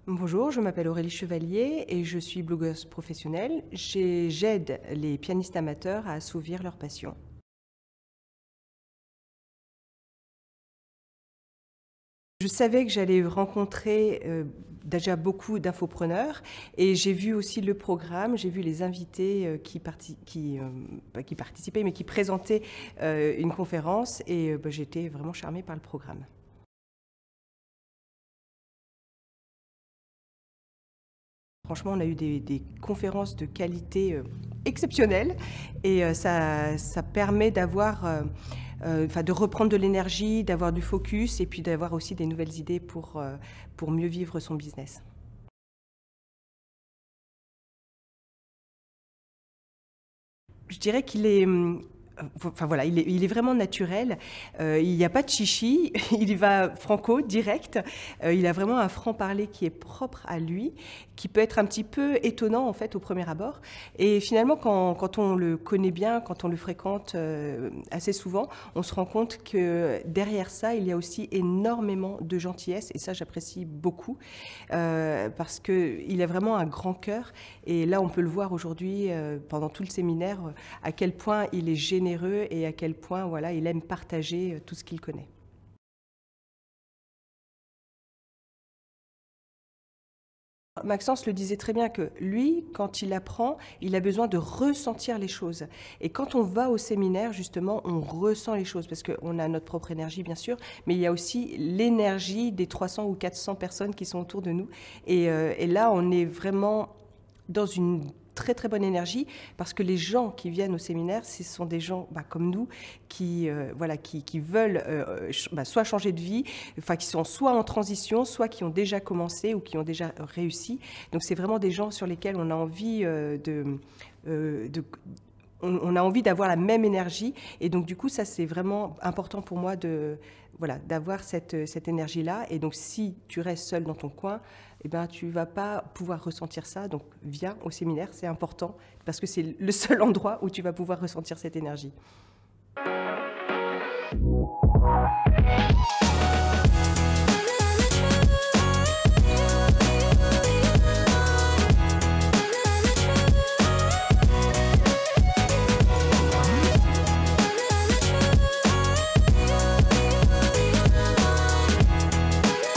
Bonjour, je m'appelle Aurélie Chevalier et je suis blogueuse professionnelle. J'aide les pianistes amateurs à assouvir leur passion. Je savais que j'allais rencontrer déjà beaucoup d'infopreneurs et j'ai vu aussi le programme, j'ai vu les invités pas qui participaient mais qui présentaient une conférence et j'étais vraiment charmée par le programme. Franchement, on a eu des conférences de qualité exceptionnelles et ça permet de reprendre de l'énergie, d'avoir du focus et puis d'avoir aussi des nouvelles idées pour mieux vivre son business. Je dirais qu'il est, il est vraiment naturel. Il n'y a pas de chichi, il y va franco, direct. Il a vraiment un franc-parler qui est propre à lui, qui peut être un petit peu étonnant en fait au premier abord. Et finalement, quand on le connaît bien, quand on le fréquente assez souvent, on se rend compte que derrière ça, il y a aussi énormément de gentillesse. Et ça, j'apprécie beaucoup parce qu'il a vraiment un grand cœur. Et là, on peut le voir aujourd'hui pendant tout le séminaire, à quel point il est généreux et à quel point voilà, il aime partager tout ce qu'il connaît. Maxence le disait très bien que lui, quand il apprend, il a besoin de ressentir les choses. Et quand on va au séminaire, justement, on ressent les choses parce qu'on a notre propre énergie, bien sûr, mais il y a aussi l'énergie des 300 ou 400 personnes qui sont autour de nous. Et là, on est vraiment dans une très très bonne énergie parce que les gens qui viennent au séminaire, ce sont des gens comme nous qui veulent soit changer de vie, qui sont soit en transition, soit qui ont déjà commencé ou qui ont déjà réussi. Donc c'est vraiment des gens sur lesquels on a envie on a envie d'avoir la même énergie et donc du coup ça c'est vraiment important pour moi d'avoir cette énergie-là. Et donc si tu restes seul dans ton coin, eh ben, tu ne vas pas pouvoir ressentir ça. Donc viens au séminaire, c'est important parce que c'est le seul endroit où tu vas pouvoir ressentir cette énergie.